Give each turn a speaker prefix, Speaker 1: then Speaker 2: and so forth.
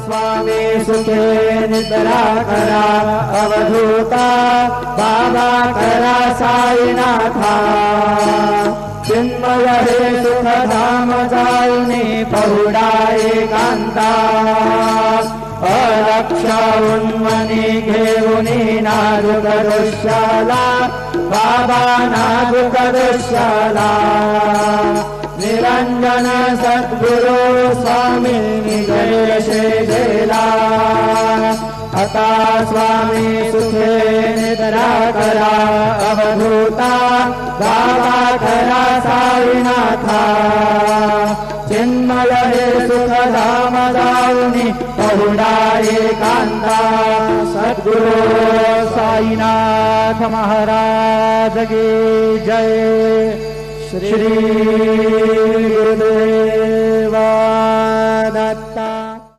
Speaker 1: स्वामी सुखे निद्रा करा अवधूता बाबा करा साईनाथा चिन्मय हे सुखधाम जाऊनी पहुडा एकांता अलक्षा उन्मनी घेऊनी नाजुक दृश्याला बाबा नाजुक दृश्याला निरंजन सद्गुरु स्वामी जय शेजेला आता स्वामी सुखे निद्रा करा अवधूता बाबा करा साईनाथा चिन्मय हे सुखधाम जाऊनी पहुडा एकांता सद्गुरु साईनाथ महाराज की जय श्री गुरुदेव